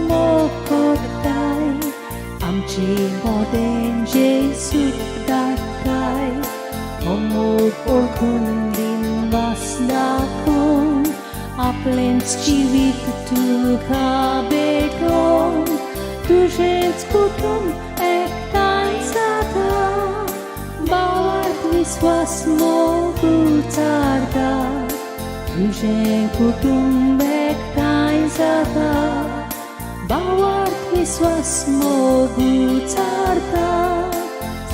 मोकोताय आमचे मोदें जेसूक दाखय होमोग ओळखून दिनवास दाखोवन आपलेंच जिवीत तुका भेटोवन तुजेंच कुटुंब एकठांय जाता भावार्थ विस्वास मोग उचारता तुजें कुटुंब एकठांय जाता भावार्थ विस्वास मोग उचारता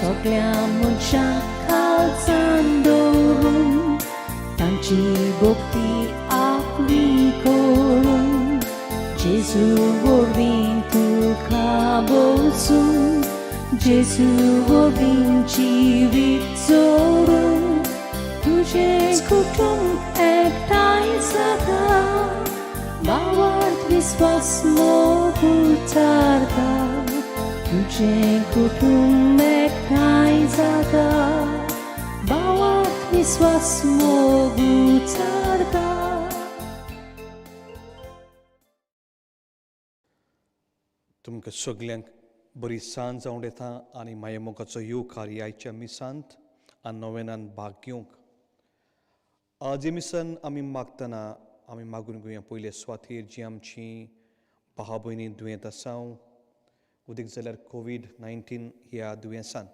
सगळ्या मनशांक खालचान दवरून तांची भक्ती आपली करून जेजू वरवीं तुका बसून जेजू वरवीं जिवीत जोडून तुजें कुटुंब एकठांय जाता भावार्थ विस्वास मोग उचारता तुजें कुटुंब एकठांय जाता भावार्थ विस्वास मोग उचारता. तुमकां सगल्यांक बरी सांज जावं येता आनी माये मोगाचो योग आयच्या मिसांत आनी नोवेनान भाग घेवंक. आज मिसान आमी मागतना आमी मागून घेवया पयले सुवातेर जी आमची भाव भयणी दुयेंत आसा उदीक जाल्यार कोवीड-19 ह्या दुयेंसान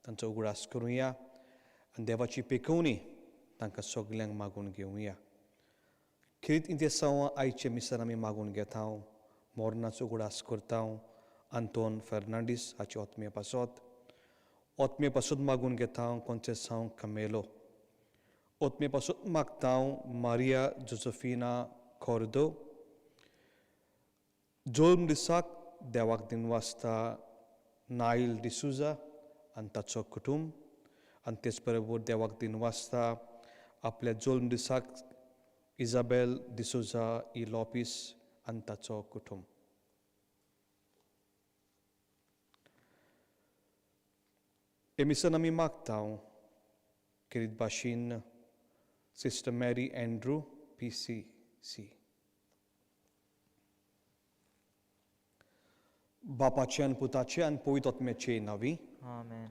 तांचो उगडास करुया आनी देवाची पेखवणी तांकां सगल्यांक मागून घेवया. खरीत दिसा आयचे मिसान आमी मागून घेता मोरनाचो उगडास करता आंतोन फर्नांडीस हाची ओतमे पासत मागून घेता कॉन्सेसांव कमेलो. ओतमे पासत मागता मारिया जोसेफिना कॉर्दो. जल्म दिसाक देवाक दिनवासता नायल डिसुजा आनी ताचो कुटुंब आनी तेच बरोबर देवाक दिनवासता आपल्या जल्म दिसाक इजाबेल डिसुजा ई लॉपीस आनी ताचो कुटुंब. हे मिसान आमी मागता खरीत भाशेन सिस्टर मॅरी एंड्रू PCC. बापाचे आनी पुताचे आनी पवित्र आत्म्याचे नांवी. आमेन.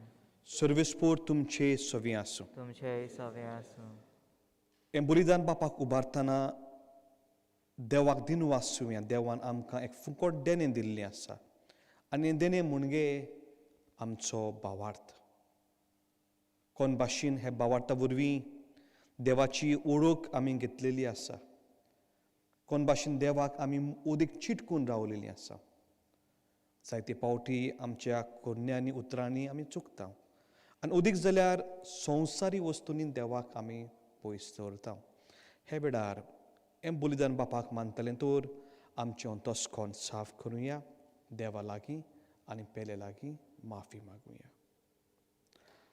सर्वेस्पोर तुमचे सवी आसूं. तुमचे सवे आसूं. हे बलिदान बापाक उबारतना देवाक दिनवासुया. देवान आमकां एक फुकट देणें दिल्लें आसा आनी हें देणें म्हणजे आमचो भावार्थ. कोण भाशेन हे भावार्था वरवीं देवाची ओळख आमी घेतलेली आसा. कोण भाशेन देवाक आमी उदीक चिटकून रावलेलीं आसा. जायते पावटी आमच्या कोन्यांनी उतरांनी आमी चुकता आनी उदीक जाल्यार संवसारी वस्तूंनी देवाक आमी पयस दवरता. हे वेळार हें बलिदान बापाक मानतलें तर आमचें अंतस्करण साफ करुया देवा लागीं आनी पेले लागीं माफी मागुया.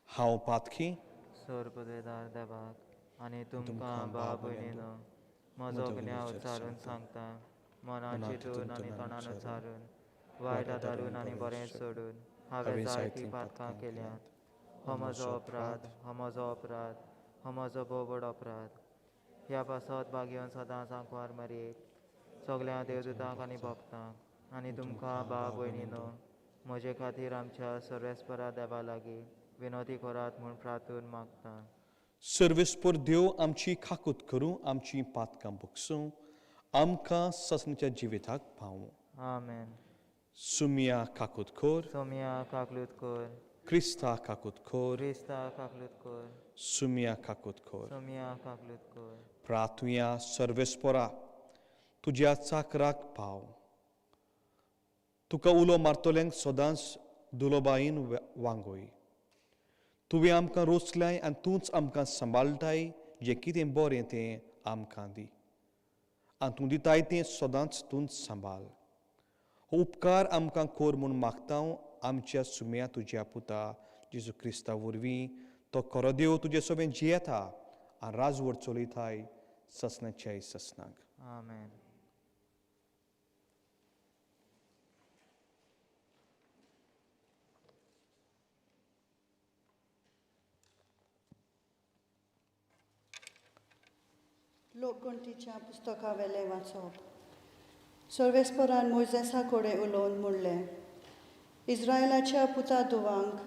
हांव पातकी सोर्पदेदार देवाक आनी तुमकां भाव भयणीनो म्हजो गुन्यांव उच्चारून सांगता. मनान चिंतून आनी तोंडान उच्चारून वायट आदारून आनी बरें सोडून हांवें जायतीं पातकां केल्यात. हो म्हजो अपराध, हो म्हजो अपराध, हो म्हजो बोबड अपराध. ह्या पासत भाग घेवन सदांच आंकवार मरयेक सगल्या देवदूतांक आनी भक्तांक आनी तुमकां भाव भयणीनो म्हजे खातीर आमच्या सर्वेस्परा देवा लागीं विनोदी करात म्हूण प्रार्थून मागता. सर्वेस्पर देव आमची खाकूत करूं आमची पातकां भोगसूं आमकां ससणीच्या जिविताक पावूं. आमेन. सुमिया काकूत कोर. सोम्या काकलूत कोर. क्रिस्ता काकूत कोर. क्रिस्ता काकलूत कोर. सुमिया काकूत कोर. सोम्या काकलूत कोर. प्रार्थुया सर्वेस्परा तुज्या चाकराक पाव. तुका उलो मारतल्यांक सदांच दुलोबाईन वांगोय. तुवें आमकां रोचल्याय आनी तूंच आमकां सांबाळटाय. जें कितें बरें तें आमकां दी आनी तूं दिताय तें सदांच तूंच सांबाळ. हो उपकार आमकां कोर म्हूण मागता आमच्या सुम्या तुज्या पुता जेजू क्रिस्ता वरवीं. तो खरो देव तुजें सगळें जियेता आनी राजवट चलयताय ससनाच्या ससनाक. आमेन. लोकगणतीच्या पुस्तका वेले वाचप. सर्वेस्परान मोइजेसा कडेन उलोवन म्हणलें, इस्रायलाच्या पुता धुवांक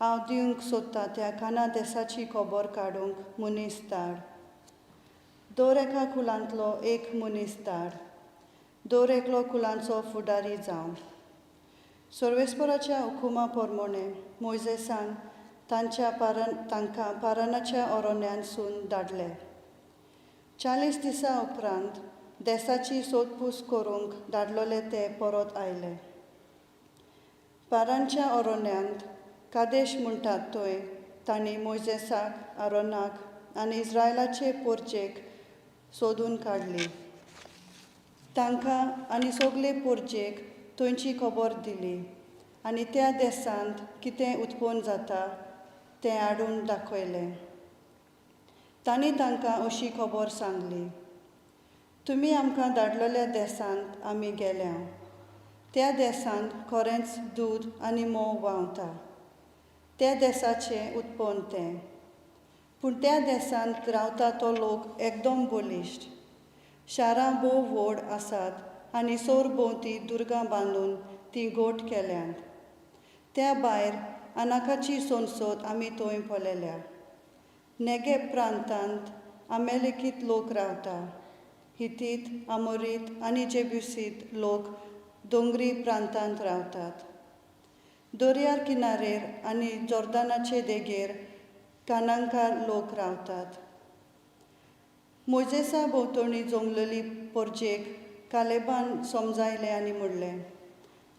हांव दिवंक सोदता त्या काना देसाची खबर काडूंक मनीस धाड. दर एका कुलांतलो एक मनीस धाड. दर एकलो कुलांचो फुडारी जावन. सर्वेस्पराच्या हुकुमा प्रमाणे मोइजेसान तांकां पारानाच्या अरण्यांतसून धाडले. 40 दिसां उपरांत देसाची सोदपूस करूंक धाडलोले ते परत आयले. पारानच्या अरण्यांत कादेश म्हणटात थंय तांणी मोइजेसाक, आरोनाक आनी इस्रायलाचे पोरचेक सोदून काडली. तांकां आनी सगले पोरचेक थंयची खबर दिली आनी त्या देसांत कितें उत्पन्न जाता तें हाडून दाखयलें. तांणी तांकां अशी खबर सांगली, तुमी आमकां धाडलेल्या देसांत आमी गेल्या. त्या देसांत खरेंच दूद आनी मोव व्हांवता. त्या देसाचें उत्पन्न तें. पूण त्या देसांत रावता तो लोक एकदम बलिश्ट. शारां भोव व्हड आसात आनी सोर भोंवती दुर्गां बांदून तीं गोट केल्यांत. त्या भायर अनाकाची संसद आमी थंय पळयल्या. नेगेब प्रांतांत अमेलेकीत लोक रावता. हितीत, अमोरीत आनी जेबुसीत लोक दोंगरी प्रांतांत रावतात. दर्यार किनारेर आनी जॉर्दानाचे देगेर कानांकार लोक रावतात. मोइजेसा भोंवतणी जमलेली पोरचेक कालेबान समजायलें आनी म्हणलें,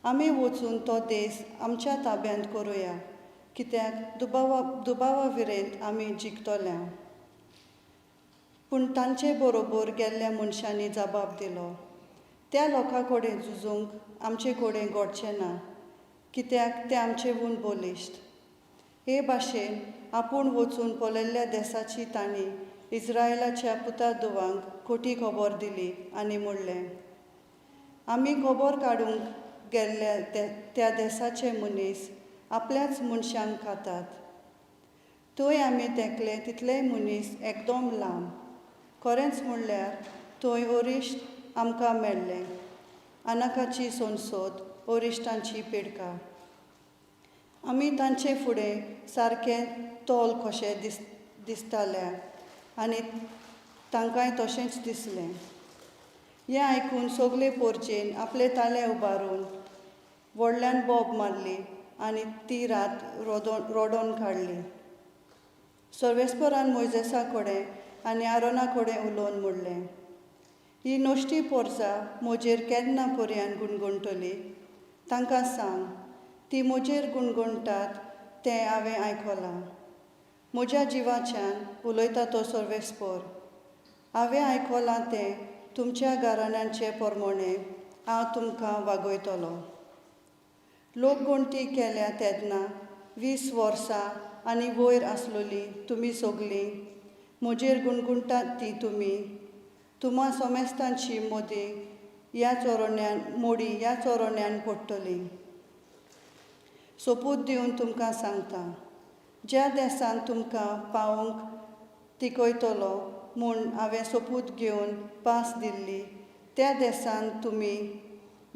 आमी वचून तो देस आमच्या ताब्यांत करुया, कित्याक दुबावा विरेंत आमी जिखतल्या. पूण तांचे बरोबर गेल्ल्या मनशांनी जबाब दिलो, त्या लोकां कडेन झुजूंक आमचे कडेन घडचें ना, कित्याक ते आमचेहून बलिश्ट. हे भाशेन आपूण वचून पळयल्ल्या देसाची तांणी इस्रायलाच्या पुता धुवांक खोटी खबर दिली आनी म्हणलें, आमी खबर काडूंक गेल्ल्या त्या देसाचे मनीस आपल्याच मनशांक खातात. थंय आमी तेकले तितलेय मनीस एकदम लांब. खरेंच म्हणल्यार थंय अरिश्ट आमकां मेळ्ळे. अनाकाची संसद, अरिश्टांची पिडका. आमी तांचे फुडें सारके तोल कशे दिसताले आनी तांकांय तशेंच दिसलें. हें आयकून सगले पोरचेन आपले ताले उबारून व्हडल्यान बोब मारली आनी ती रात रोडोन काडली. सर्वेस्परान मोइजेसा कडेन आनी आरोना कडेन उलोवन म्हणलें, ही नश्टी पोरसां म्हजेर केन्ना पर्यान गुणगुणटली? तांकां सांग, ती म्हजेर गुणगुणटात तें हांवें आयकलां. म्हज्या जिवाच्यान उलयता तो सर्वेस्पर. हांवें आयकलां तें तुमच्या घराण्यांचे प्रमाणे हांव तुमकां वागयतलों. लोकगणती केल्या तेन्ना 20 वर्सां आनी वयर आसलोली तुमी सगलीं म्हजेर गुणगुणटात ती तुमी. तुम्हा सोमेस्तांची मोडी ह्याच अरण्यान पडटली. सोपूत दिवन तुमकां सांगता, ज्या देसान तुमकां पावूंक तिकयतलो म्हूण हांवें सोपूत घेवन पास दिल्ली, त्या देसान तुमी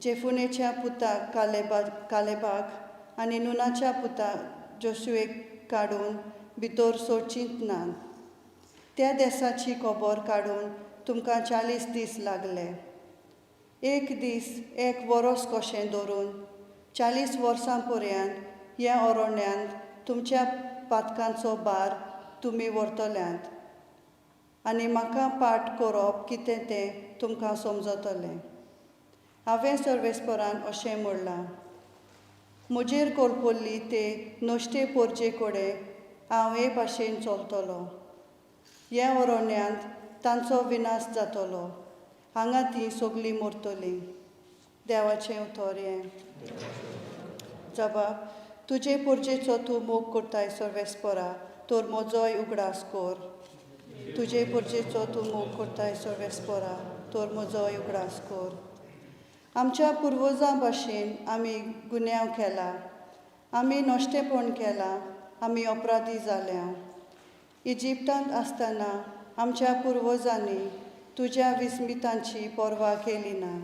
जेफुनेच्या पुताक कालेबाक आनी नुनाच्या पुताक जोशुएक काडून भितर सोडचींच नात. त्या देसाची खबर काडून तुमकां 40 दीस लागले. एक दीस एक वरोस कशें धरून 40 वर्सां पर्यंत ह्या अरण्यांत तुमच्या पातकांचो भार तुमी व्हरतल्यांत आनी म्हाका पाठ करप कितें तें तुमकां समजतलें. हांवें सर्वेस्परान अशें म्हणलां, म्हजेर कळपल्ली ते नश्टे पोरचे कडेन हांव हे भाशेन चलतलों. ह्या अरण्यांत तांचो विनाश जातलो. हांगा तीं सगलीं मरतलीं. देवाचें उतर हें. जबाब, तुजे पोरचेचो तूं मोग करताय सर्वेस्परा, तर म्हजोय उगडास कर. तुजे पोरचेचो तूं मोग करताय सर्वेस्परा, तर म्हजोय उगडास कर. आमच्या पुर्वजां भाशेन आमी गुन्यांव केला. आमी नश्टेपण केलां. आमी अपराधी जाल्या. इजिप्तांत आसतना आमच्या पुर्वजांनी तुज्या विस्मितांची पर्वा केली ना.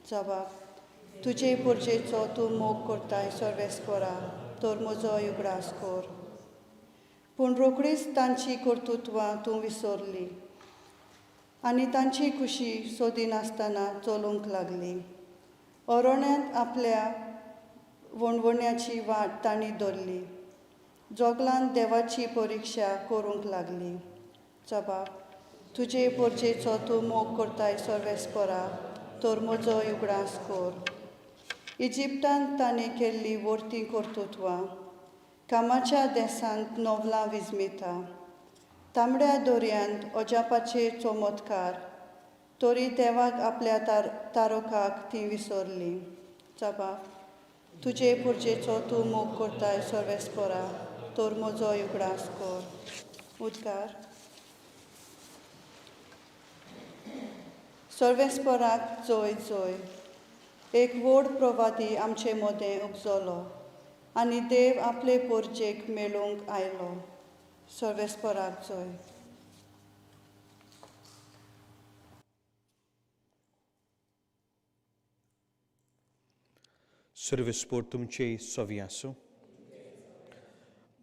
जबाब तुजे पुर्जेचो तूं मोग करताय सर्वेस्परा तर म्हजो उगडास कर. पूण रोखडीच तांची कर्तुत्वां तूं विसरली आनी तांची खुशी सोदिनासतना चलूंक लागली. अरोण्यांत आपल्या वणवण्याची वाट तांणी धरली. जोगलांत देवाची परिक्षा करूंक लागली. जबाब तुजे पोरचेचो तूं मोग करताय सर्वेस्परा तर म्हजो उगडास कर. इजिप्तांत तांणी केल्ली वर्ती कर्तुत्वां कामाच्या देसांत नवलां विजमिता. तांबड्या दर्यांत अजापाचे चमत्कार तरी देवाक आपल्या तारकाक ती विसरली. जबाब तुजे पुर्जेचो तूं मोग करताय सर्वेस्परा तर म्हजो उगडास कर. उद्गार सर्वेस्पराक जय जय. एक व्हड प्रवादी आमचे मदें उपजलो आनी देव आपले पोरचेक मेळूंक आयलो. सर्वेस्पराक जय. Servespor तुमचे सवी आसूं.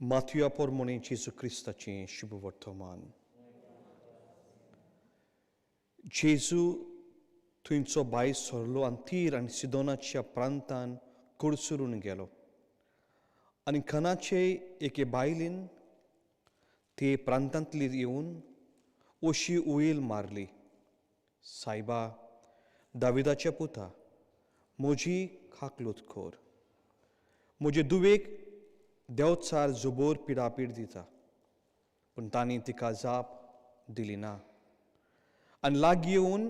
माथ्युया पोरमोणे जेजू क्रिस्ताचें शुभ वर्तमान. जेजू थंयचो भायर सरलो आनी तीर आनी सिदोनाच्या प्रांतान कडसरून गेलो. आनी खनाचे एके बायलेन ते प्रांतांतली येवन अशी उईल मारली, सायबा दाविदाच्या पुता, म्हजी खाकलूत कर. म्हजे दुवेक देंवचार जुबोर पिडापीड दिता. पूण तांणी तिका जाप दिली ना. आनी लागीं येवन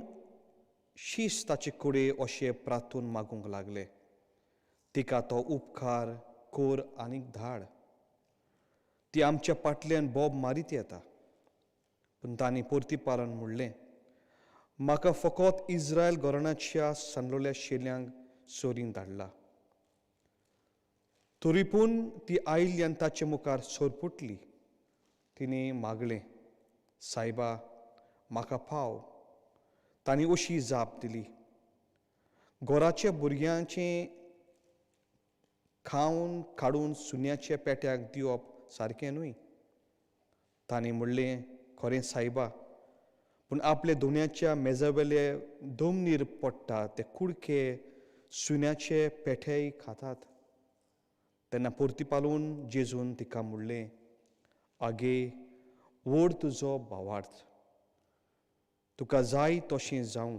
शीस ताचे कडेन अशें प्रार्थून मागूंक लागले, तिका तो उपकार कर आनीक धाड. ती आमच्या फाटल्यान बोब मारीत येता. पूण तांणी परतीपालन म्हणलें, म्हाका फकत इस्रायल घराण्याच्या सांडलोल्या शेल्यांक सोरीन धाडला. तरी पूण ती आयली आनी ताचे मुखार सोरपुटली. तिणें मागलें, सायबा म्हाका पाव. तांणी अशी जाप दिली, घोराच्या भुरग्यांचें खावन काडून सुन्याच्या पेट्याक दिवप सारकें न्हय. तांणी म्हणलें, खरें सायबा, पूण आपले दोण्याच्या मेजावेले दोमनीर पडटा ते कुडके सुन्याचे पेटेय खातात. तेन्ना परतीपालून जेजून तिका म्हणलें, आगे व्हड तुजो भावार्थ. तुका जाय तशें जावं.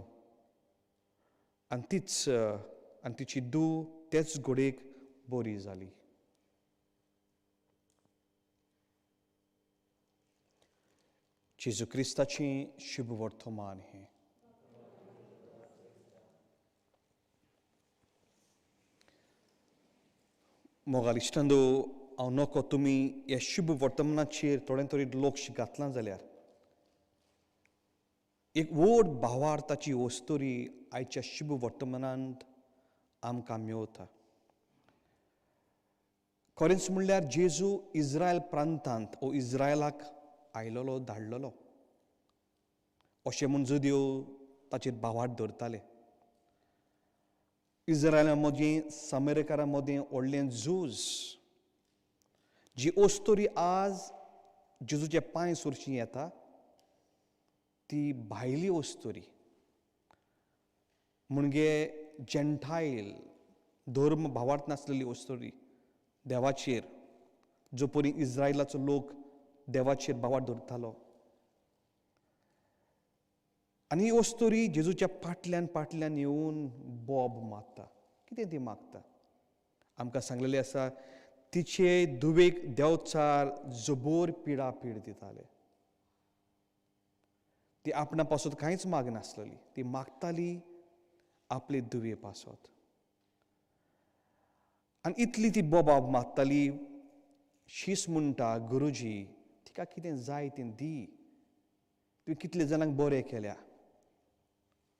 आनी तिची धूव तेच घडयेक बरी जाली. जेजू क्रिस्ताचें शुभ वर्तमान हें. मोगाल इश्टांदो, हांव नोको तुमी ह्या शुभ वर्तमानाचेर थोडें तरी लक्ष घातलां जाल्यार एक व्हड भावार्थाची वस्तोरी आयच्या शुभ वर्तमानांत आमकां मेवता. खरेंच म्हणल्यार जेजू इस्रायल प्रांतांत वो इस्रायलाक आयलोलो, धाडलोलो अशें म्हूण जुदियो ताचेर भावार्थ धरताले. इस्रायला मदीं सामेरिकारां मदीं व्हडलें झूज. जी ओस्तोरी आज जेजूचे पांय सुरशीं येता ती भायली ओस्तोरी. म्हणजे जेंटायल धर्म भावार्थ नासलेली ओस्तोरी देवाचेर, जो परी इस्रायलाचो लोक देवाचेर भावार्थ धरतालो. आनी ही ओस्तोरी जेजूच्या फाटल्यान येवन बोब मागता. कितें ती मागता? आमकां सांगलेलें आसा, तिचे धुवेक देंवचार जबोर पिडापीड दिताले. ती आपणा पासत कांयच मागनासलेली. ती मागताली आपले धुवे पासत. आनी इतली ती बोबाब मागताली, शीस म्हणटा, गुरुजी तिका कितें जाय तें दी. तुवें कितले जाणांक बरें केल्या,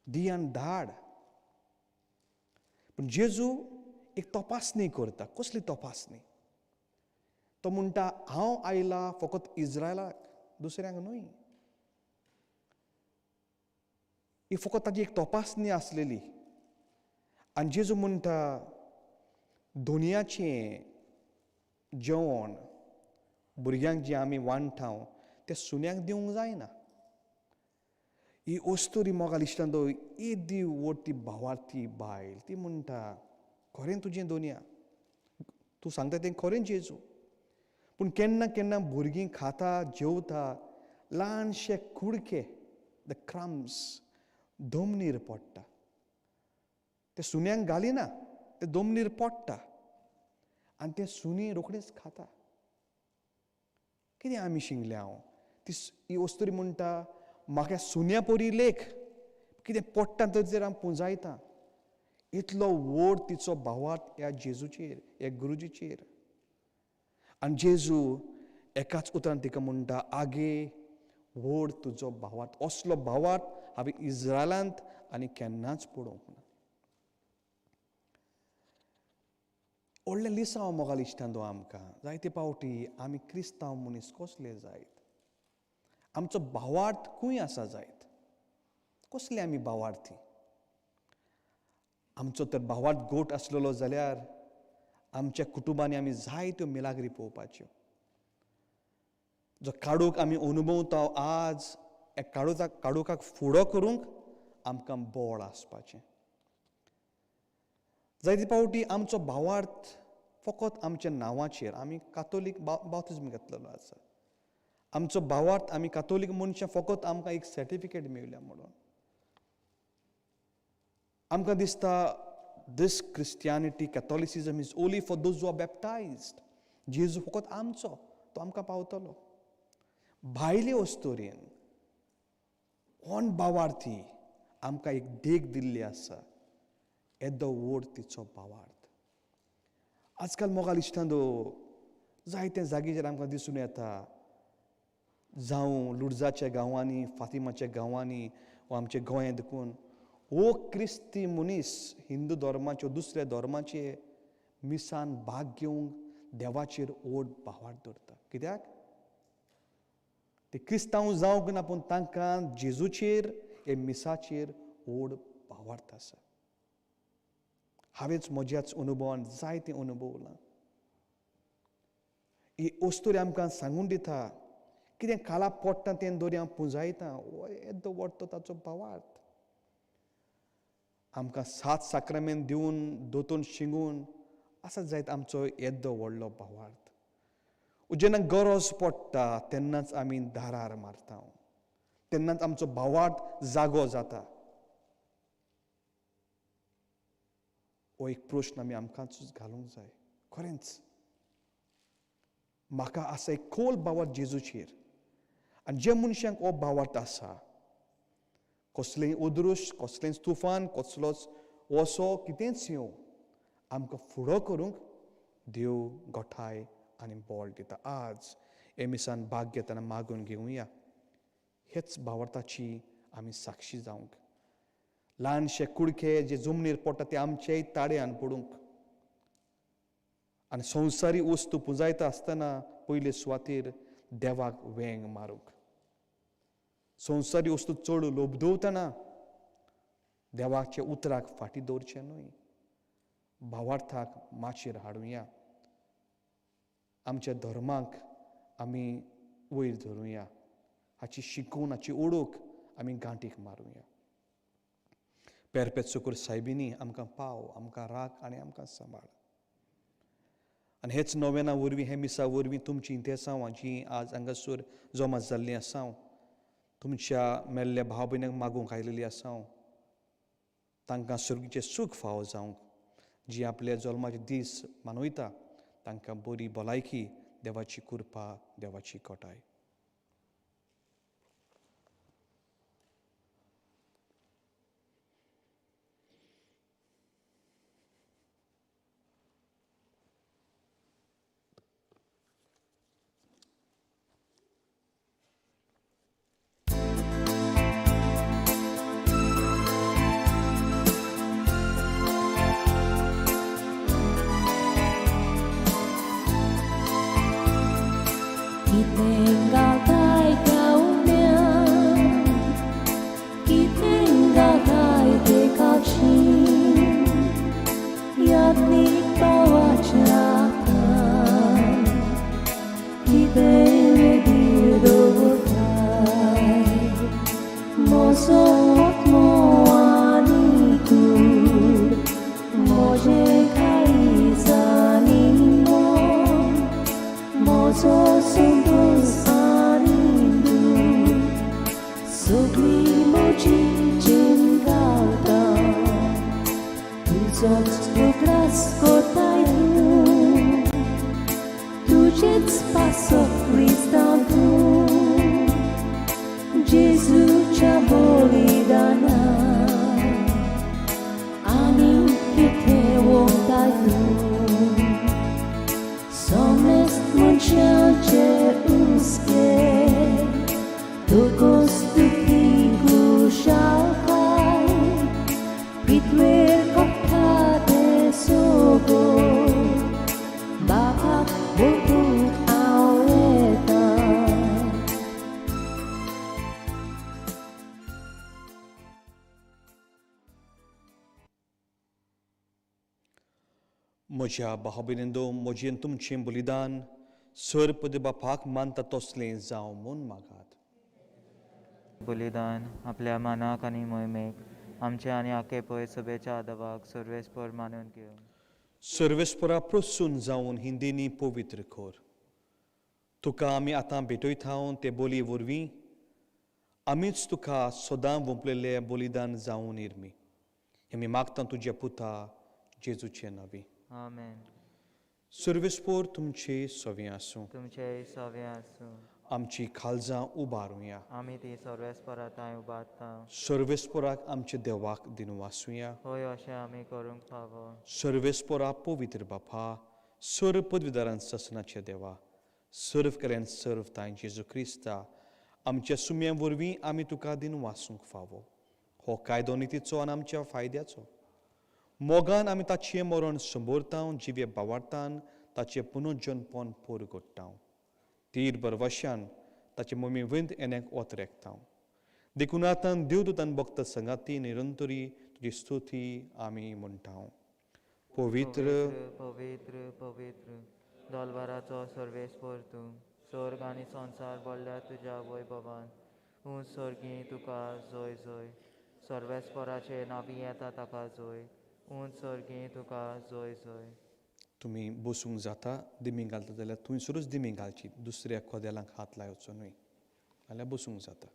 दी आनी धाड. पूण जेजू एक तपासणी करता. कसली तपासणी? तो म्हणटा, हांव आयला फकत इस्रायलाक, दुसऱ्यांक न्हय. ही फकत ताची एक तपासणी आसलेली. आनी जेजू म्हणटा दुनियाचें जेवण भुरग्यांक जे आमी वांटाव ते सुन्यांक दिवंक जायना. ही ओस्तोरी मोगाल इश्टांदो येदी व्हड ती भावार्थी बायल ती म्हणटा खरें तुजें दोनिया तूं सांगता तें खरें जेजू. पूण केन्ना केन्ना भुरगीं खाता जेवता ल्हानशे कुडके द क्रम्स दोमनीर पडटा. ते सुन्यांक घालिना ते दोमनीर पडटा आनी ते सुनी रोखडीच खाता. कितें आमी शिंगले हांव ही ओस्तोरी म्हणटा म्हाका सुन्या परी लेख कितें पडटा तर हांव पुंजायता. इतलो व्हड तिचो भावार्थ ह्या जेजूचेर ह्या गुरुजीचेर. आनी जेजू एकाच उतरान तिका म्हणटा आगे व्हड तुजो भावार्थ. असलो भावार्थ हांवें इस्रायलांत आनी केन्नाच पळोवंक ना. व्हडलें लिसांव मोगाल इश्टांदो आमकां जायते पावटी आमी क्रिस्तांव मनीस कसले जायत. आमचो भावार्थ खंय आसा जायत. कसले आमी भावार्थी. आमचो तर भावार्थ गोट आसलेलो जाल्यार आमच्या कुटुंबांनी आमी जायत्यो मिलाग्री पळोवपाच्यो. जो काडूक आमी अनुभवता आज काडूकाक फुडो करूंक आमकां बळ आसपाचें. जायते पावटी आमचो भावार्थ फकत आमच्या नांवाचेर. आमी कातोलीक बाप्तिस्म घेतलेलो आसा. आमचो भावार्थ आमी कातोलीक मनशां फकत आमकां एक सर्टिफिकेट मेळ्ळ्या म्हणून. आमकां दिसता this Christianity, Catholicism is only for those who are baptized. जेजू फकत आमचो तो आमकां पावतलो. भायले वस्तोरेन कोण भावार्थी आमकां एक देख दिल्ली आसा येदो व्हड तिचो भावार्थ. आजकाल मोगाल इश्टांदो जायते जागेचेर आमकां दिसून येता जावं लुडजाच्या गांवांनी फातिमाच्या गांवांनी वा आमच्या गोंयांत देखून हो क्रिस्ती मनीस हिंदू धर्माचे दुसऱ्या धर्माचे मिसान भाग घेवंक देवाचेर व्हड भावार्थ दवरता. कित्याक ते क्रिस्तांव जावंक ना पूण तांकां जेजूचेर हे मिसाचेर व्हड भावार्थ आसा. हांवेंच म्हज्याच अनुभवान जायतें अनुभवलां. ही ओस्तोरी आमकां सांगून दिता कितें काला पडटा तें दोरी हांव पुंजायता येदो व्हड तो ताचो भावार्थ. आमकां 7 साक्रामेंत दिवन दोतोन शिंगून आसा जायत आमचो येदो व्हडलो भावार्थ. जेन्ना गरज पडटा तेन्नाच आमी दारार मारता. तेन्नाच आमचो भावार्थ जागो जाता. हो एक प्रश्न आमी आमकांच घालूंक जाय. खरेंच म्हाका आसा एक खोल भावार्थ जेजूचेर. आनी जे मनशांक हो भावार्थ आसा कसलेंय उद्रुश्ट कसलेंच तुफान कसलोच वसो कितेंच येवं आमकां फुडो करूंक देव गोठाय आनी बळ दिता. आज हे मिसान भाग घेतना मागून घेवया हेच भावार्थाची आमी साक्षी जावंक. ल्हानशे कुडके जे जमनीर पडटा ते आमचेय ताड्यान पडूंक आनी संवसारी वस्तू पुंजायता आसतना पयले सुवातेर देवाक वेंग मारूंक. संवसारी वस्तू चड लोबदवतना देवाच्या उतराक फाटीं दवरचें न्हय. भावार्थाक माचयेर हाडुया. आमच्या धर्माक आमी वयर धरुया. हाची शिकवण हाची ओळख आमी गांठीक मारुया. सुकूर सायबिनी आमकां पाव आमकां राख आनी आमकां सांबाळ. आनी हेच नोवेना वरवीं हे मिसा वरवीं तुमची इंतेसांवां जीं आज हांगासर जमा जाल्लीं आसा तुमच्या मेल्ल्या भाव भयणांक मागूंक आयलेलीं आसा तांकां सुर्गीचें सूख फावो जावंक. जीं आपले जल्माचे दीस मनयता तांकां बरी भलायकी देवाची कृपा देवाची कोटाय. Tukustuki kushalkai Pitwer kokate sogo Bapak bukuk awetan म्हज्या भाव भयणींनो, म्हजें तुमचें बलिदान सर्पद बापाक मानता तसलें जावं म्हूण मागात. बलिदान आपल्या मनाक आनी मोहिमेक आमचे आनी आखे पळय सभेच्या आदावाक सर्वेस्पर मानून घेवन सर्वेस्परा प्रसून जावन हिंदीनी पवित्र कर. तुका आमी आतां भेटयता ते बोली वरवीं आमीच तुका सदां वंपलेलें बलिदान जावन इरमी. हें आमी मागता तुज्या पुता जेजूचे नांवी. आमेन. सर्वेस्पर तुमचे सवे आसूं. तुमचे सवे आसूं. आमची काळजां उबारुया. आमी ती सर्वेस्पराताय उबारता. सर्वेस्पराक आमच्या देवाक दिनू आसूया. होय अशें आमी करूंक फावो. सर्वेस्परा पवित्र बापा, सर्व पदवीदारां ससनाचे देवा, सर्व केल्यान सर्व ताय जेजू क्रिस्ता, आमच्या सुम्यां वरवीं आमी तुका दिनू आसूंक फावो. हो कायदो नितीचो आनी आमच्या फायद्याचो. मोगान आमी ताचें मरण संबोरता, जिवे बावारतान ताचें पुनर्जन्मपण पोर घडटा. तीर बरवशान ताचे ममी विंद येण्याक वत रेखता. देखून आतां देवदूतान भक्त संगाती निरंतरी तुजी स्तुती आमी म्हणटा. पवित्र पवित्र पवित्र दोलवाराचो सर्वेस्पर तूं, स्वर्ग आनी संसार बोडल्या तुज्या वैभवान. उंच सर्गी तुका जोय जोय, सर्वेस्पराचे नांवी येता ताका जोय. उंच सर्गी तुका जोय जोय. तुमी बसूंक जाता. दिमी घालता जाल्यार थंयसरूच दिमी घालची, दुसऱ्या खोदेलांक हात लावचो न्हय. जाल्यार बसूंक जाता.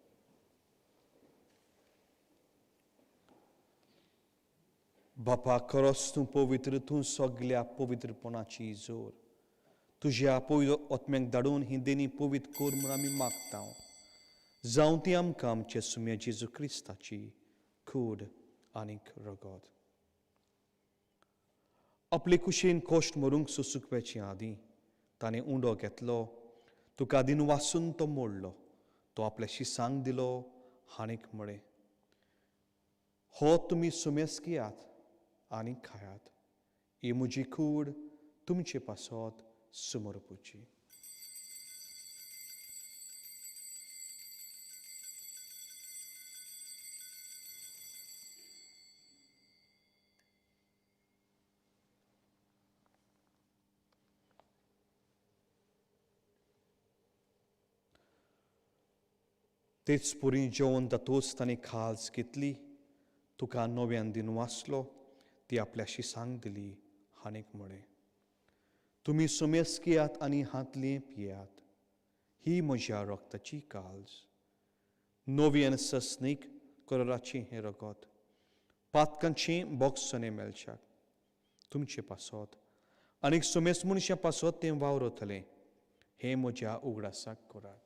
बापा खरोच तूं पवित्र, तूं सगल्या पवित्रपणाची जोर. तुज्या पवित्र आत्म्याक धाडून ही देणी पवित्र कर म्हूण आमी मागता. जावं ती आमकां आमचे सुम्या जेजू क्रिस्ताची कूड आनीक रगत. आपले कुशीन कोश्ट मरूंक सुसुकप्याचे आदीं ताणें उंडो घेतलो, तुका दिन वासून तो मोडलो, तो आपल्या शिसांक दिलो हाणीक म्हळें, हो तुमी सुमेस्कियात आनी खायात. ही म्हजी कूड तुमचे पासत समर्पूची. तेच पुरी जेवण जातूच ताणें खाज घेतली, तुका नव्यान दिन वाचलो, ती आपल्या शिसांक दिली हाणीक म्हळें, तुमी सुमेस्कियात आनी हातले पियात. ही म्हज्या रक्ताची काळज. नव्यान ससनीक करोराचें हें रगत पातकांचें बोगसणे मेलच्याक तुमचे पासत आनीक सुमेस मनशा पासत तें वावरतलें. हें म्हज्या उगडासाक करात.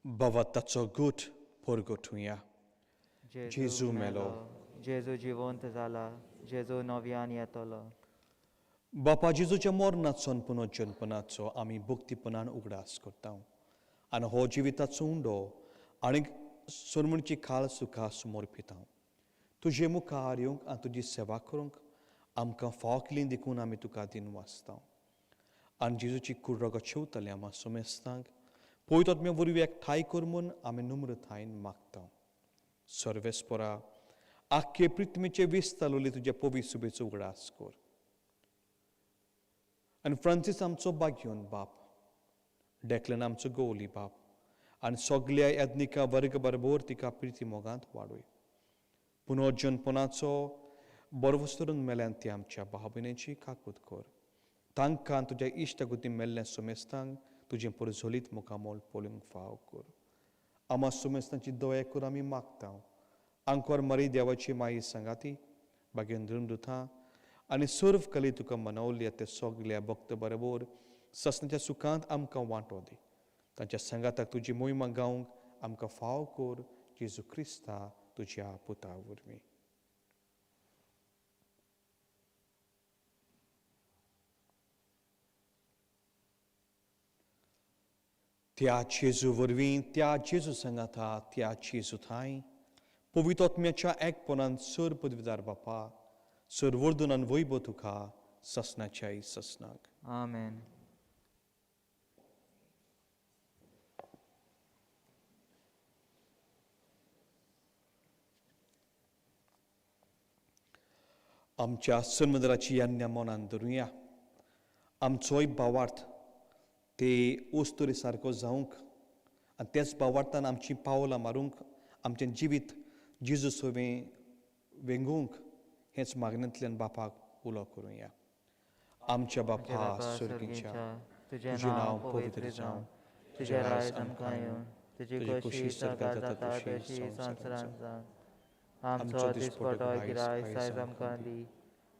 Bavataco gut porgotuia. Jezu melo. जेजू जिवंत जाला, जेजू नव्यान येतलो. बापा जेजूच्या मरणाचो आनी पुनर्जन्मपणाचो आमी भक्तीपणान उगडास करता. आनी हो जिविताचो उंडो आनीक सोनमणची खाळ सुखा समर्पिता. तुजे मुखार येवंक आनी तुजी सेवा करूंक आमकां फाव केली देखून आमी तुका दिन वाचता. आनी जेजूची कूड रगत शेवतले आमी सुमेस्तांक पयत आत्म्या वरवीं एकठांय कर म्हूण आमी नम्रतायेन मागता. सर्वेस्परा आख्खे पृथ्वीचे विस्तारलोली तुज्या पवित्र सुबेचो उगडास कर. आनी फ्रांसीस आमचो बाग्योन बाप, डेक्लन आमचो गोवली बाप, आनी सगल्या यज्ञिका वर्ग बरोबर तिका प्रिती मोगांत वाडय. पुनर्जन्मपणाचो बरवस्तरून मेल्यान ती आमच्या भाव भयणीची काकूत कर. तांकां तुज्या इश्टगुती मेल्ल्या सुमेस्तांक तुजें परजोलीत मुखामोल पोलूंक फाव कर. आमा सुमेस्तांची दया कर आमी मागता. आंकोर मरी देवाची माई सांगाती भाग्येंद्र दुथा आनी सर्व कली तुका मनवली ते सगल्या भक्त बरोबर ससनाच्या सुखांत आमकां वांटो दी. तांच्या संगाताक तुजी मोहिमा गावंक आमकां फाव कर. जेजू क्रिस्ता तुझ्या पुता वरवीं. त्या जेजू वरवीं, त्या जेजू संगाता, त्या जेजू थंय पवित्र आत्म्याच्या एकपणान सर पदवीदार बापा, सर वर्दुनान वैभव तुका ससनाच्याय ससनाक. आमेन. आमच्या सन्मदराची यान्या मनान धरुया. आमचोय भावार्थ ते ओस्तोरे सारको जावंक आनी त्याच भावार्थान आमची पावलां मारूंक, आमचें जिवीत जेजू सोबें वेंगूंक हेच मागण्यांतल्यान बापाक उलो करुया. आमच्या बापा सर्गीच्या, तुजें नांव पवित्र जावं, तुजें रायज आमकां येवं, तुजी खुशी स्वर्गांत जाता तशी संवसारांत जावं. आमचो दिसपटो गिराय आयज आमकां दी,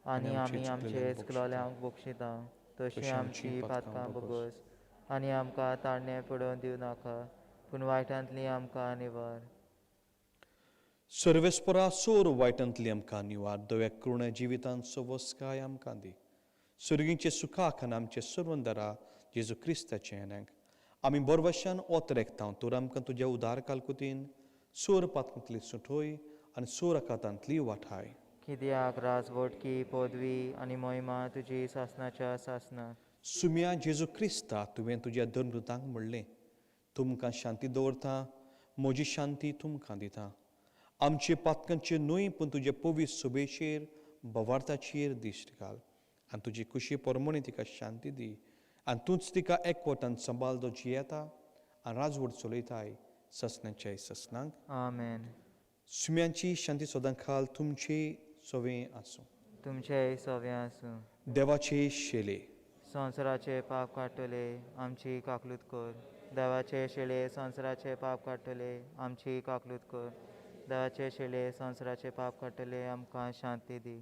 आनी आमी आमचे इस्कुलाल्यांक बक्षिता तशी आमची पातकां बोगोस, आनी आमकां ताळणे पडोवन दिवं नाका, पूण वायटांतली आमकां निवार. सर्वेस्परा सोर वायटांतली आमकां निवार, दव्या करुणे जिवितांत सवस्काय आमकां दी. सर्गीचे सुखाक आनी आमचे सर्वंदरा जेजू क्रिस्ताचे येण्याक आमी बरवशान ओतरेकता तर आमकां तुज्या उदार कालकुतीन सोर पातकांतली सुटोय आनी सोर अकातांतली वाठाय. कित्याक राजवटकी पदवी आनी मोहिमा तुजी सासनाच्या सासना. सुम्या जेजू क्रिस्ता तुवें तुज्या धर्मदूतांक म्हणलें, तुमकां शांती दवरता, म्हजी शांती तुमकां दिता. आमचे पातकांचेर न्हय पूण तुजे पवित्र सोबेचेर भवार्थाचेर दिश्ट घाल, आनी तुजी खुशी परमणी तिका शांती दी, आनी तूंच तिका एकवटान सांबाळतो जियेता आनी राजवट चलयताय ससनाच्याय ससनांक. आमेन. सुम्यांची शांती सदांखाल तुमचे सोवें आसूं. तुमचेय सोवें आसूं. देवाचे शेले, संवसाराचे पाप काडटले आमची काकलूत कर. देवाचे शेळे संवसाराचे पाप काडटले आमची काकलूत कर. देवाचे शेळे संवसाराचे पाप काडटले आमकां शांती दी.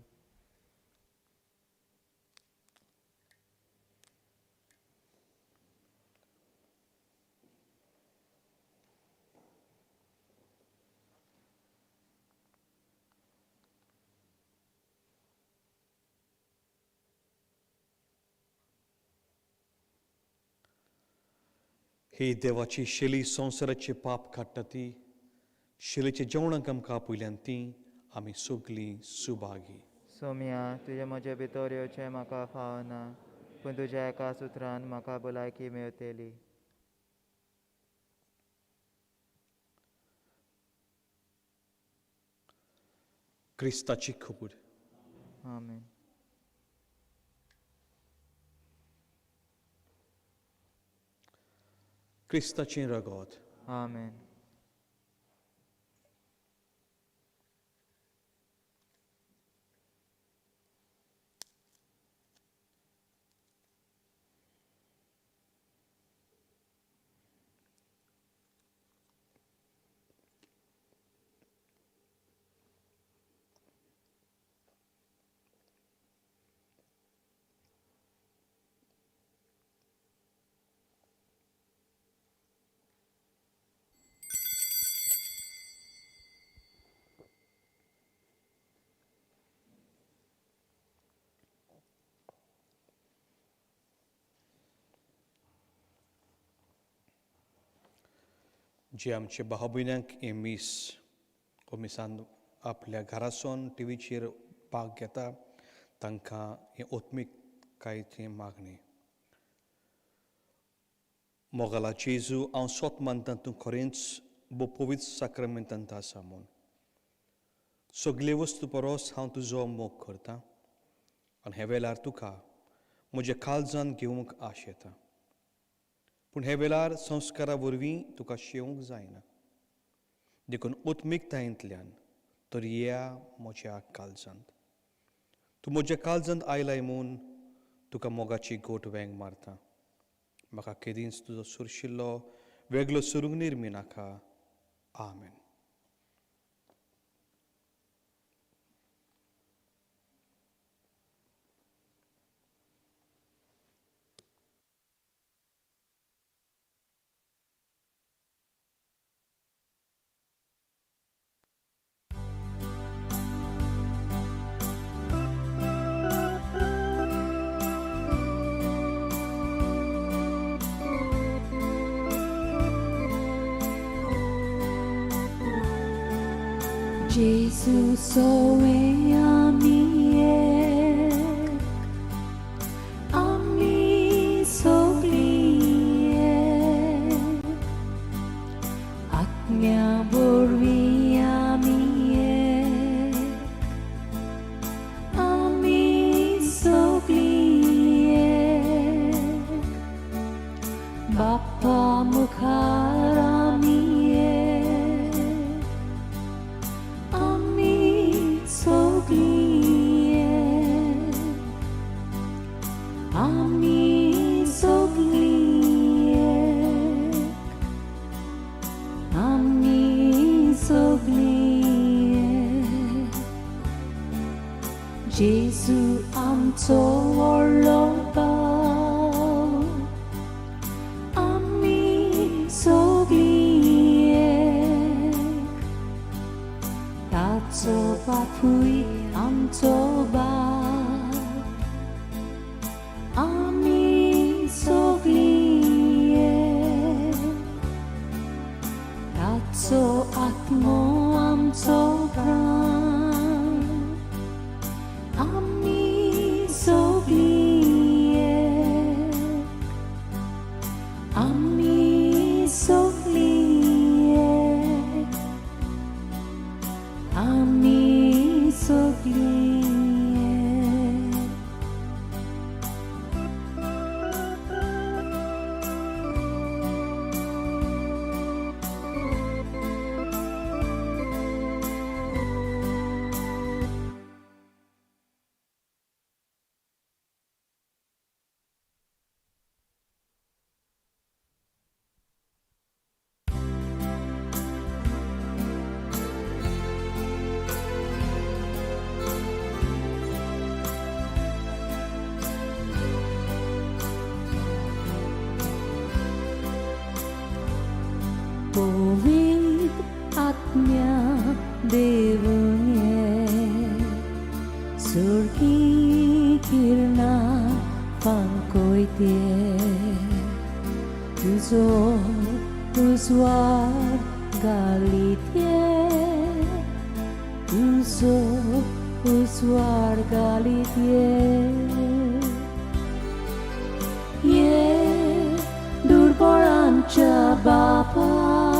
ही देवाची शेली संवसाराचे पाप काडटा ती, शेलीचे जेवणाक आमकां पयल्यान ती आमी सगलीं सुभागी. सोम्या तुजे म्हजे भितर येवचें म्हाका फावना, पूण तुज्या एका सुत्रान म्हाका भलायकी मेळटली. क्रिस्ताची खूड. आमेन. क्रिस्ताचें रगत. आमेन. जे आमचे भाव भयण्यांक हे मिसान आपल्या घरासून टीव्हीचेर भाग घेता तांकां हे ओत्मीकायेचें मागणें. मोगाला जेजू, हांव स्वत मानता तूं खरेंच पवित्र साक्रामेंतांत आसा म्हूण. सगळे वस्तू परस हांव तुजो मोग करतां आनी हे वेळार तुका म्हज्या काळजांत घेवंक आश येता. पूण हे वेळार संस्कारा वरवीं तुका शेवंक जायना, देखून ओत्मीकतायेंतल्यान तर या म्हज्या काळजांत. तूं म्हज्या काळजांत आयलाय म्हूण तुका मोगाची गोट वेंग मारता. म्हाका केदींच तुजो सुरशिल्लो वेगळो सुरूंग निर्मी नाका. आमेन. 예수 소외함이에 암미 속리에 악냐 볼위함이에 암미 속리에 바파 무카라미에 예수 암초 올라가 암미 속리에 다쳐봐 부이 암초봐 암미 속리에 다쳐 악모 암초가 암미 속리에 암미 속리에 암미 속리에 Bovin atnya devunye surgi kirna pankoite tuzo uswar galitie tuzo uswar galitie ye durborancha bapa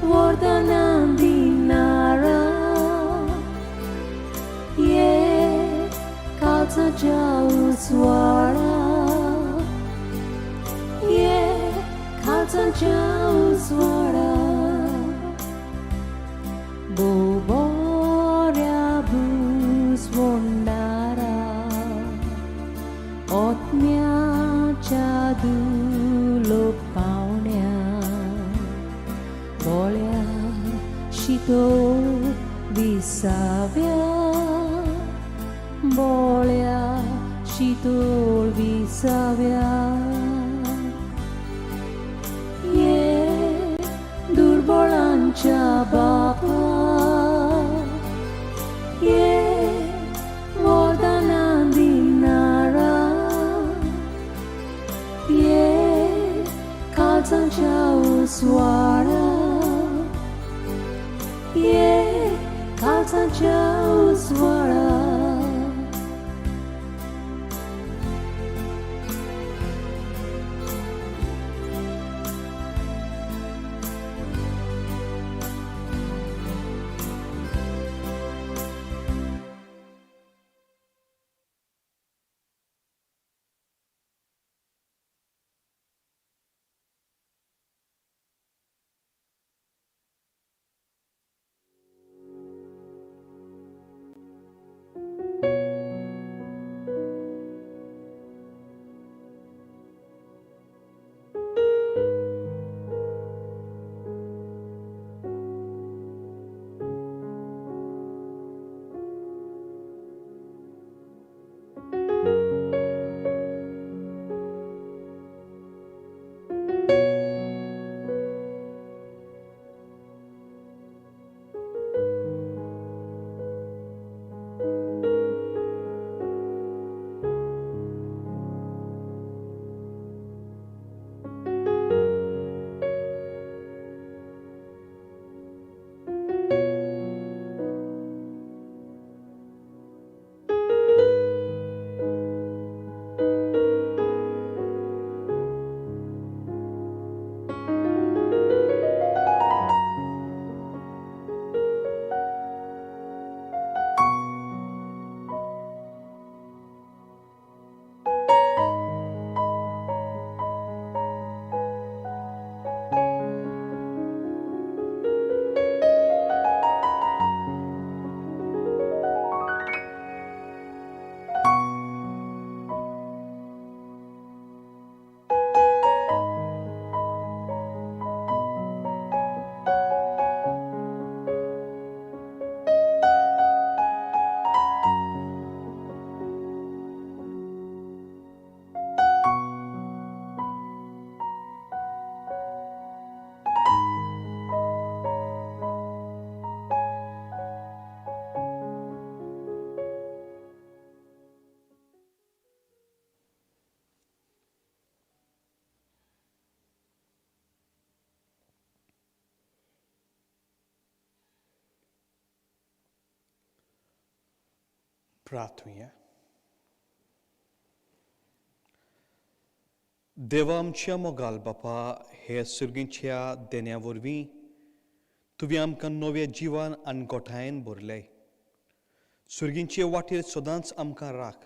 Vordanandinara Ye Kalsa Jauswara Ye Kalsa Jauswara Boborya Buswondara Otnya Chadu Paunya Bolya Shito Visavya Bolya Shito Visavya Ye Durbolancha Bapa Ye Vordanandinara Ye Kalsancha Uswara Ye Kalsancha Uswara प्रार्थूया. देवा आमच्या मोगाल बापा, हे सुर्गीच्या देण्या वरवीं तुवें आमकां नवें जिवन आनी गोठायेन भरलें. सुर्गीचे वाटेर सदांच आमकां राख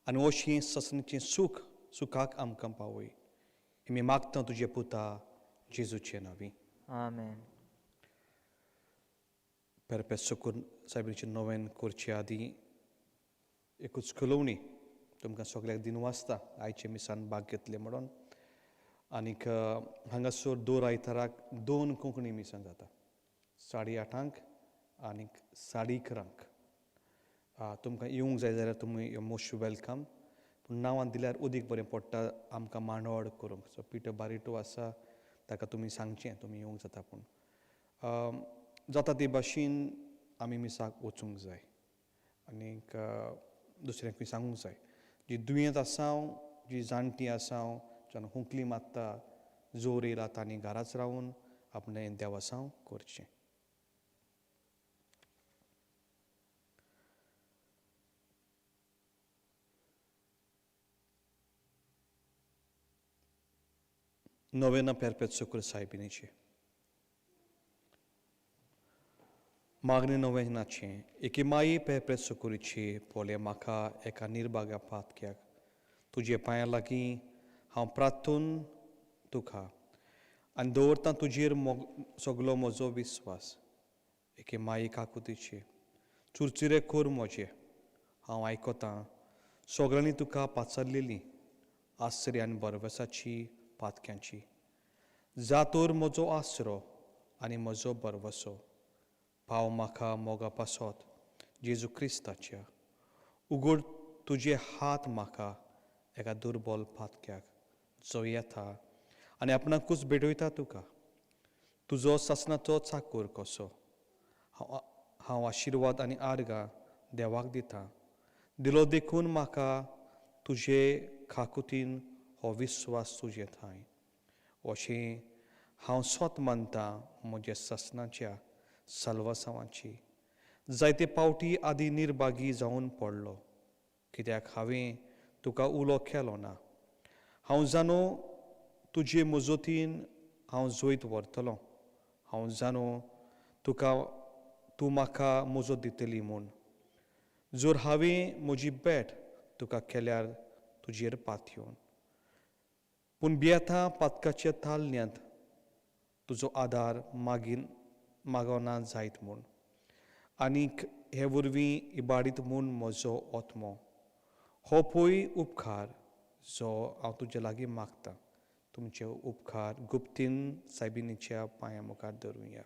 आनी अशें ससणेचें सुखाक आमकां पावय. हें मी मागता तुजे पुता जेजूचे नांवी. आमेन. Perpetual Succour साहेबांची नोवेन करचे आदीं एकूच कळवणी तुमकां सगळ्याक दिनू आसता आयचे मिसान भाग घेतले म्हणून. आनीक हांगासर दर आयताराक 2 कोंकणी मिसां जाता, 8:30 आनीक 11:30. तुमकां येवंक जाय जाल्यार तुमी मोस्ट वेलकम. पूण नांवां दिल्यार अदीक बरें पडटा आमकां मांडोळ करूंक. सो पिटर बारिटो आसा, ताका तुमी सांगचें तुमी येवंक जाता. पूण जाता ते भाशेन आमी मिसाक वचूंक जाय. आनीक दुसऱ्यांकूय सांगूंक जाय, जी दुयेंत आसांव, जी जाणटीं आसांव, जेन्ना हुंकली मारता, जोर येयला तांणी घराच रावून आपणें देवासांव करचें. Novena Perpetual Succour साहेबिनीचे मागणे नोवेनाचें एके माई Perpetual Succouरची पोले म्हाका एका निर्भाग्या पातक्याक तुजे पांयां लागीं हांव प्रार्थून तुका आनी दवरतां तुजेर सगलो म्हजो विस्वास. एके माई काकुतीचे चुरचुरे कोर म्हजे हांव आयकतां सगळ्यांनी तुका पाचारलेलीं आसरी आनी बरवसाची पातक्यांची. जातोर म्हजो आसरो आनी म्हजो बरवसो पाव म्हाका मोगा पासत जेजू क्रिस्ताच्या. उगड तुजे हात म्हाका एका दुर्बल पातक्याक जो येता आनी आपणाकूच भेटयता तुका. तुजो सासणाचो चाकर कसो हांव आशिर्वाद आनी आर्गां देवाक दितां. दिलो देखून म्हाका तुजे काकुतीन हो विस्वास तुजे थंय. अशें हांव स्वत मानतां म्हज्या सासणाच्या साल्वासांवाची. जायते पावटी आदीं निर्भागी जावन पडलो कित्याक हांवें तुका उलो केलो ना. हांव जाणो तुजे मजतीन हांव जैत व्हरतलों. हांव जाणो तूं म्हाका मजत दितली म्हूण. जर हांवें म्हजी भेट तुका केल्यार तुजेर पातयेवन. पूण भियेतां पातकाच्या तालण्यांत तुजो आदार मागोना जायत म्हूण. आनीक हे वरवीं इबाडीत म्हूण म्हजो ओतमो. हो पळय उपकार जो हांव तुजे लागीं मागतां. तुमचे उपकार गुप्तीन सायबिणीच्या पांयां मुखार धरुया.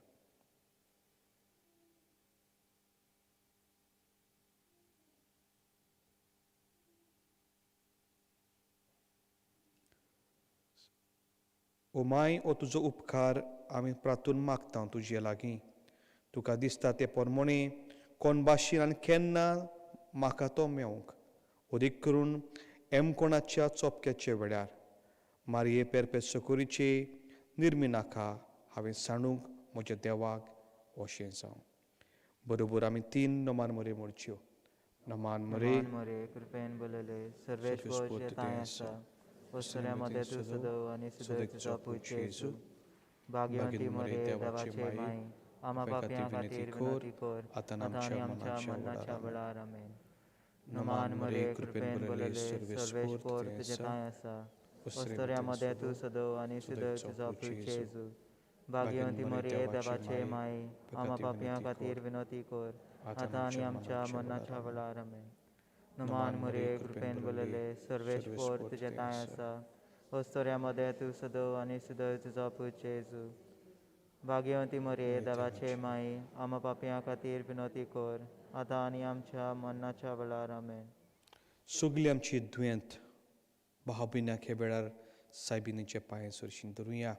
ओ माय, ओ तुजो उपकार आमी प्रार्थून मागता तुजे लागीं. तुका दिसता ते पोरमोणे कोण भाशेन आनी केन्ना म्हाका तो मेवंक. अदीक करून कोणाच्या चोपक्याचे वेळार मारये Perpetual Succouरचे निर्मिनाका हांवें सांडूंक म्हज्या देवाक अशें जावं. बरोबर आमी 3 नोमान मोरे म्हणच्यो. नोमान मोरे कृपेन बोलले सर्वेश्वर जेताय आसा, वस्तुऱ्यामध्ये तूं सदव आनी सुदय तुजो पुजो येजू. भाग्यवंती मोरे देवाचे माई, आमा पापयां खातीर विनंती कर आतां आनी आमच्या मरणाच्या वेळार. आमेन. नोमान मोरे कृपेन बोलले सर्वेश्वर जेताय आसा, वस्तुऱ्यामध्ये तूं सदव आनी सुदय तुजो पुजो येजू. भाग्यवंती मोरे देवाचे माई, आमा पापयां खातीर विनंती कर आतां आनी आमच्या मरणाच्या वेळार. आमेन. नोमान मोरे कृपेन बोलले सर्वेश्वर जेताय आसा, वस्तुऱ्यामध्ये तूं सदव आनी सुदय तुजो पुजो येजू. भाग्यवंती मोरे देवाचे माई, आमा पापयां खातीर विनंती कर आतां आनी आमच्या मरणाच्या वेळार. आमेन. सगळीं आमची दुयेंत भाव भयणाक हे वेळार सायबिणीचे पांय सरशीन धरुया.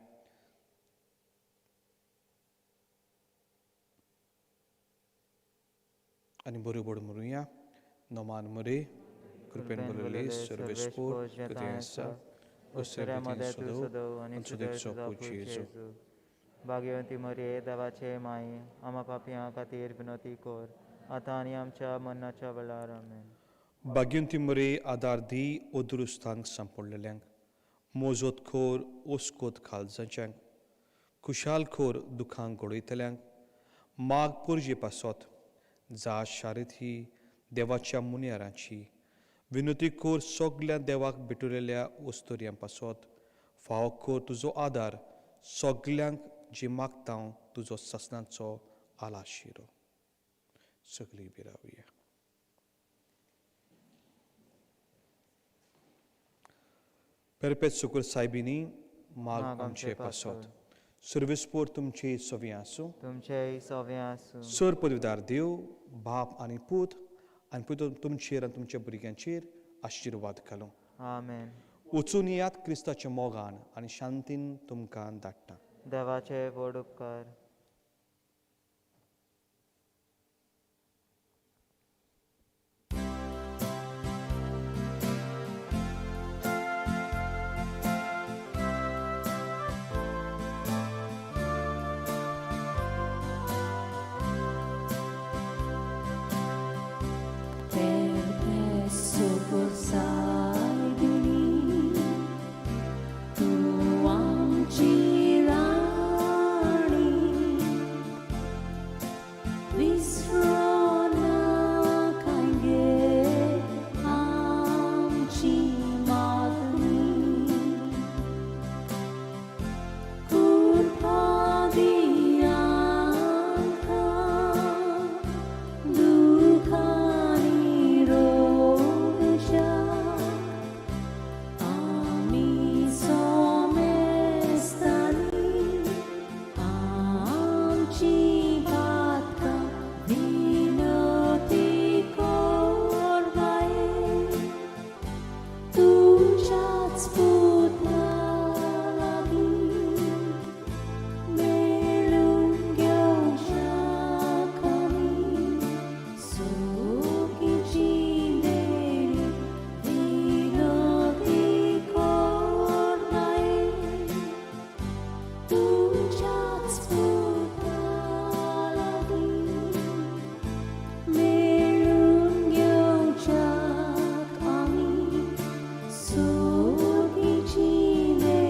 आनी बरोबर म्हणुया. नोमान मोरे कृपेन बोलले सर्वेश्वर जेताय आसा, वस्तुऱ्यामध्ये तूं सदव आनी सुदय तुजो पुजो येजू. भाग्यवंती मोरे देवाचे माई, आमा पापयां खातीर विनंती कर आतां आनी आमच्या मरणाच्या वेळार आमेन. बागीन ती मरे आदार दी ओदुरुस्तांक सांपडलेल्यांक मोजोत खोर ओस्कोत खालजांच्यांक खुशालखोर दुखांक घडयतल्यांक माग पुरजे पासत जा शारीत ही देवाच्या मुनियारांची विनोती खोर सगल्या देवाक भिटुरलेल्या वस्तुऱ्यां पासत फाव खोर तुजो आदार सगल्यांक जी मागतां तुजो ससनांचो आलाशिरो. सगळीं बिरावया. Perpetual सायबिनी माग आमचे पासत सर्विसपोर तुमची सवी आसूं. तुमचेय सवें आसूं. सर पदवीदार देव बाप आनी पूत आनी पूत तुमचेर आनी तुमच्या भुरग्यांचेर आशिर्वाद घालूं. आमेन. वचून यात क्रिस्ताच्या मोगान आनी शांतीन तुमकां धाडटा. देवाचे व्हड उपकार. Succour सायबिनी तू आमची राणी विसरो नाका गे आमची मागणी कृपा दी आमकां दुखांनी रोगच्या आमी सोमेस्तानी आमची बातकां विनोती कोरबाये तुझ्याच पुतना लागीं मेळून घेवशाक आमी सोगीची देणी विनोती कोरबाये तुझ्याच पुतना लागीं मेळून घेवशाक आमी सोगीची देणी.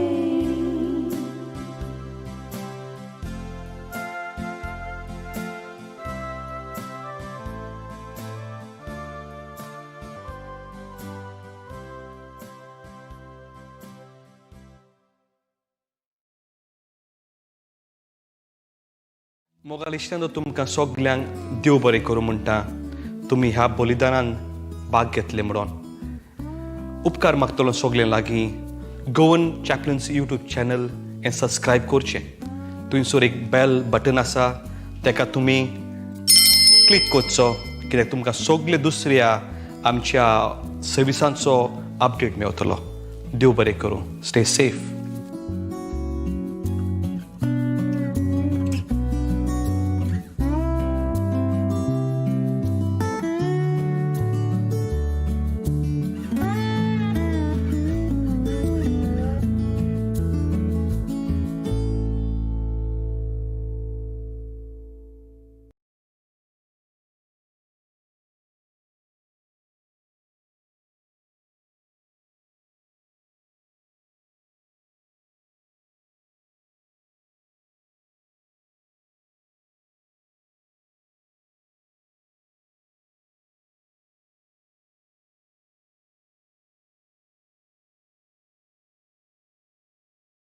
मोगालिश्टांत तुमकां सगल्यांक देव बरें करूं म्हणटा तुमी ह्या बलिदानान भाग घेतले म्हणून. उपकार मागतलो सगळ्यां लागीं गोवन चॅपलन्स यूट्यूब चॅनल हें सबस्क्रायब करचें. थंयसर एक बेल बटन आसा ताका तुमी क्लिक करचो कित्याक तुमकां सगळे दुसऱ्या आमच्या सर्विसांचो अपडेट मेळटलो. देव बरें करूं. Stay safe.